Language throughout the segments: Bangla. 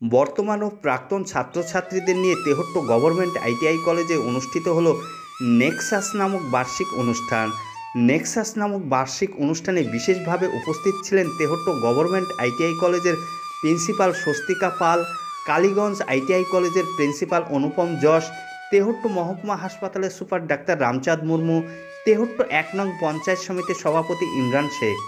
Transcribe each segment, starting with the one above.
বর্তমান ও প্রাক্তন ছাত্রছাত্রীদের নিয়ে তেহট্ট গভর্নমেন্ট আইটিআই কলেজে অনুষ্ঠিত হলো নেক্সাস নামক বার্ষিক অনুষ্ঠান। নেক্সাস নামক বার্ষিক অনুষ্ঠানে বিশেষভাবে উপস্থিত ছিলেন তেহট্ট গভর্নমেন্ট আইটিআই কলেজের প্রিন্সিপাল স্বস্তিকা পাল, কালীগঞ্জ আইটিআই কলেজের প্রিন্সিপাল অনুপম যশ, তেহট্ট মহকুমা হাসপাতালের সুপার ডাক্তার রামচাঁদ মুর্মু, তেহট্ট ১ নং পঞ্চায়েত সমিতির সভাপতি ইমরান শেখ।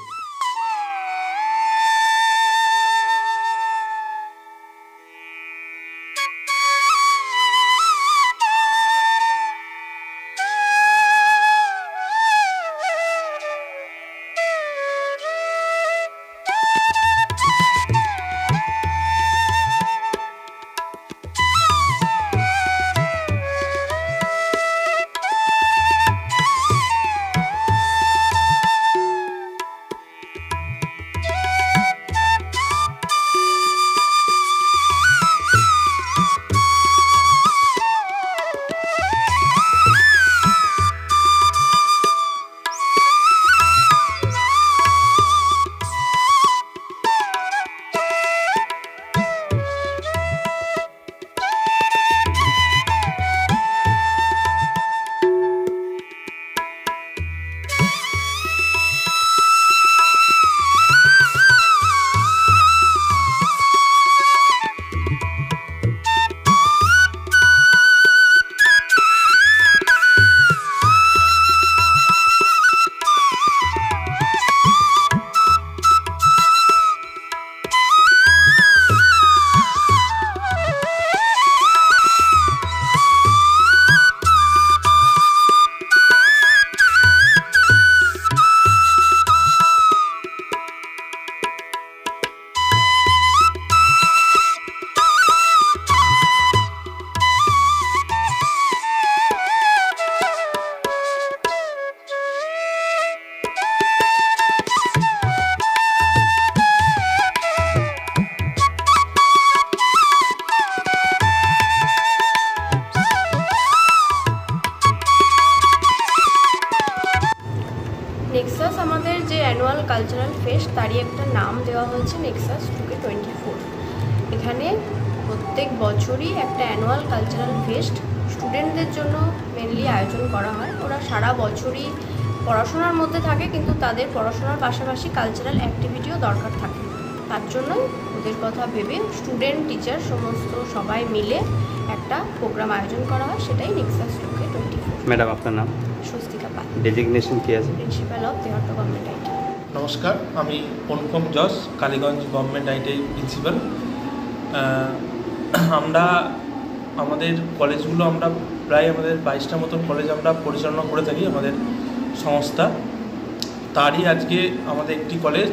নেক্সাস আমাদের যে অ্যানুয়াল কালচারাল ফেস্ট তারই একটা নাম দেওয়া হয়েছে নেক্সাস 2024। এখানে প্রত্যেক বছরই একটা অ্যানুয়াল কালচারাল ফেস্ট স্টুডেন্টদের জন্য মেনলি আয়োজন করা হয়। ওরা সারা বছরই পড়াশোনার মধ্যে থাকে, কিন্তু তাদের পড়াশোনার পাশাপাশি কালচারাল অ্যাক্টিভিটিও দরকার থাকে। তার জন্যই ওদের কথা ভেবে স্টুডেন্ট টিচার সমস্ত সবাই মিলে একটা প্রোগ্রাম আয়োজন করা হয়, সেটাই নেক্সাস 2024। ম্যাডাম, আপনার নাম? স্বস্তিকা পাল, ডেজিগনেশন কি আছে? Principal of Tehatta government ITI. নমস্কার, আমি অনুপম যশ, কালীগঞ্জ গভর্নমেন্ট আইটিআই প্রিন্সিপাল। আমরা আমাদের কলেজগুলো প্রায় আমাদের 22টা মতন কলেজ আমরা পরিচালনা করে থাকি আমাদের সংস্থা। তারই আজকে আমাদের একটি কলেজ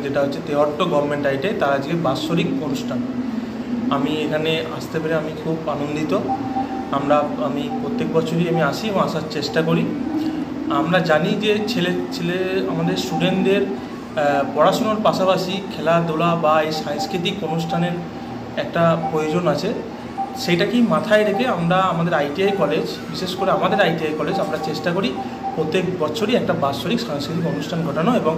যেটা হচ্ছে তেহট্ট গভর্নমেন্ট আইটিআই, তার আজকে বাৎসরিক অনুষ্ঠান। আমি এখানে আসতে পেরে আমি খুব আনন্দিত। আমি প্রত্যেক বছরই আমি আসি এবং আসার চেষ্টা করি। আমরা জানি যে আমাদের স্টুডেন্টদের পড়াশোনার পাশাপাশি খেলাধুলা বা এই সাংস্কৃতিক অনুষ্ঠানের একটা প্রয়োজন আছে। সেইটাকেই মাথায় রেখে আমরা আমাদের আইটিআই কলেজ, বিশেষ করে আমাদের আইটিআই কলেজ, আমরা চেষ্টা করি প্রত্যেক বছরই একটা বাৎসরিক সাংস্কৃতিক অনুষ্ঠান ঘটানো এবং